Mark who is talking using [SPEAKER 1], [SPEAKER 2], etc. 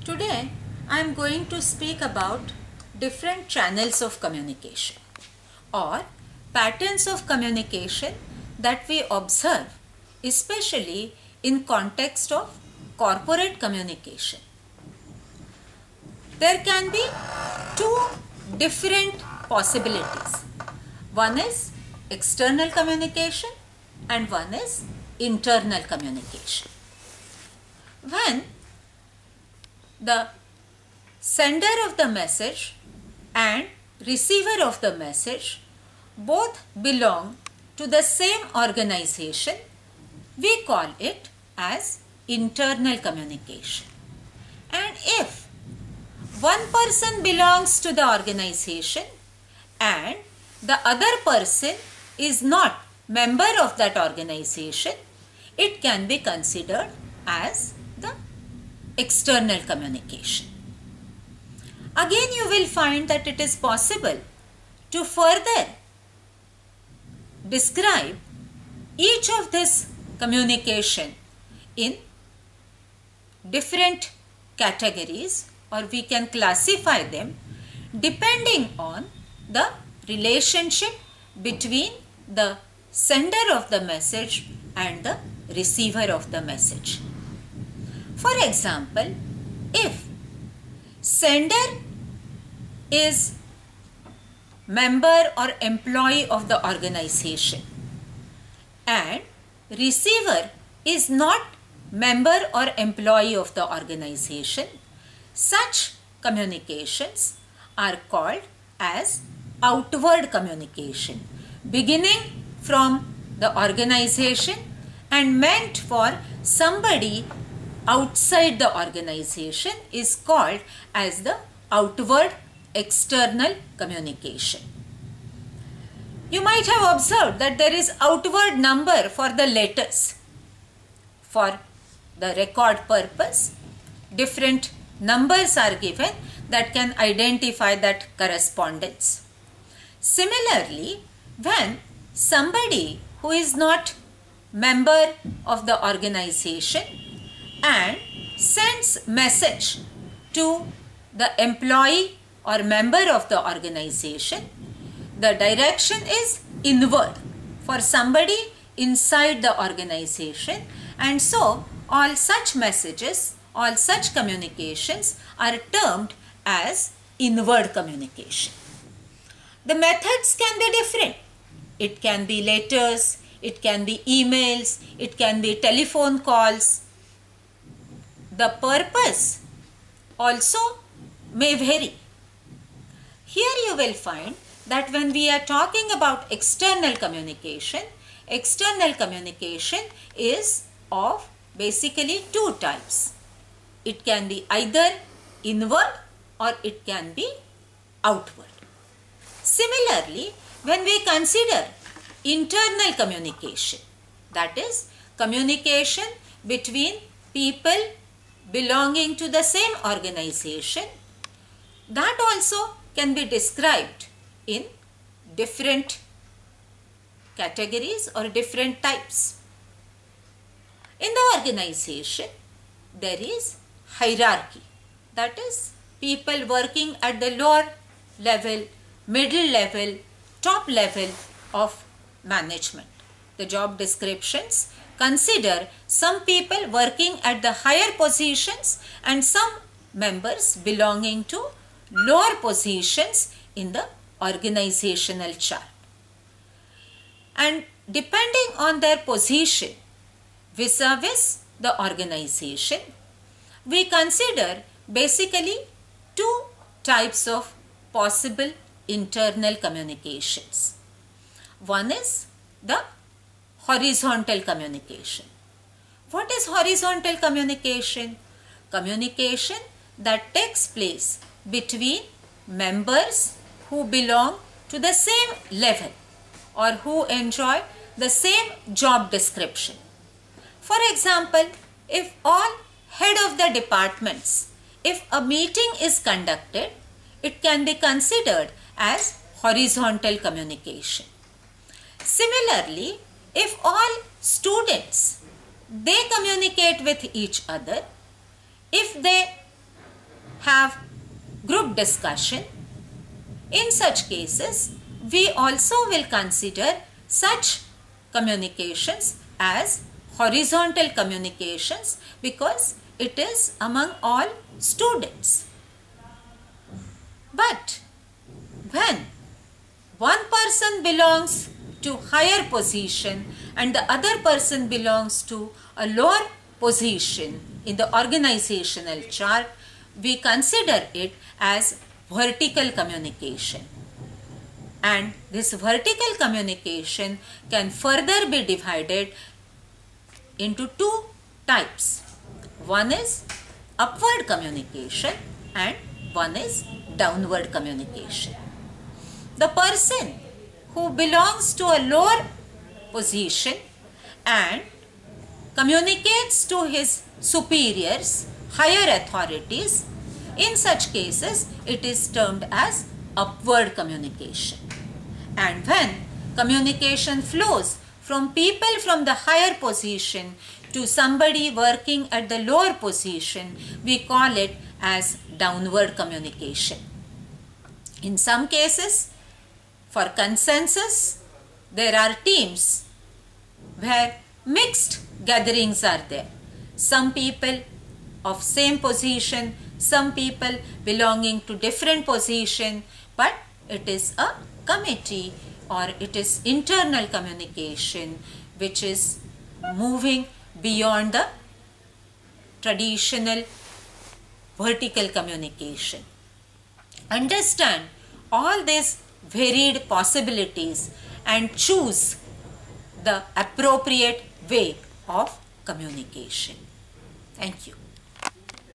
[SPEAKER 1] Today I am going to speak about different channels of communication or patterns of communication that we observe, especially in context of corporate communication. There can be two different possibilities. One is external communication and one is internal communication. When the sender of the message and receiver of the message both belong to the same organization, we call it as internal communication. And if one person belongs to the organization and the other person is not member of that organization, it can be considered as the external communication. Again, you will find that it is possible to further describe each of this communication in different categories, or we can classify them depending on the relationship between the sender of the message and the receiver of the message. For example, if sender is member or employee of the organization and receiver is not member or employee of the organization, such communications are called as outward communication, beginning from the organization and meant for somebody outside the organization is called as the outward external communication. You might have observed that there is outward number for the letters. For the record purpose, different numbers are given that can identify that correspondence. Similarly, when somebody who is not member of the organization and sends message to the employee or member of the organization, the direction is inward for somebody inside the organization, and so all such messages, all such communications are termed as inward communication. The methods can be different. It can be letters, it can be emails, it can be telephone calls. The purpose also may vary. Here you will find that when we are talking about external communication is of basically two types. It can be either inward or it can be outward. Similarly, when we consider internal communication, that is communication between people belonging to the same organization, that also can be described in different categories or different types. In the organization, there is hierarchy, that is people working at the lower level, middle level, top level of management. The job descriptions consider some people working at the higher positions and some members belonging to lower positions in the organizational chart. And depending on their position vis-a-vis the organization, we consider basically two types of possible internal communications. One is the horizontal communication. What is horizontal communication? Communication that takes place between members who belong to the same level or who enjoy the same job description. For example, if all head of the departments, if a meeting is conducted, it can be considered as horizontal communication. Similarly, if all students, they communicate with each other, if they have group discussion. In such cases, we also will consider such communications as horizontal communications because it is among all students. But when one person belongs to higher position and the other person belongs to a lower position in the organizational chart, we consider it as vertical communication. And this vertical communication can further be divided into two types. One is upward communication and one is downward communication. The person who belongs to a lower position and communicates to his superiors, higher authorities, in such cases it is termed as upward communication. And when communication flows from people from the higher position to somebody working at the lower position, we call it as downward communication. In some cases, for consensus, there are teams where mixed gatherings are there. Some people of same position, some people belonging to different position, but it is a committee or it is internal communication which is moving beyond the traditional vertical communication. Understand all these varied possibilities and choose the appropriate way of communication. Thank you.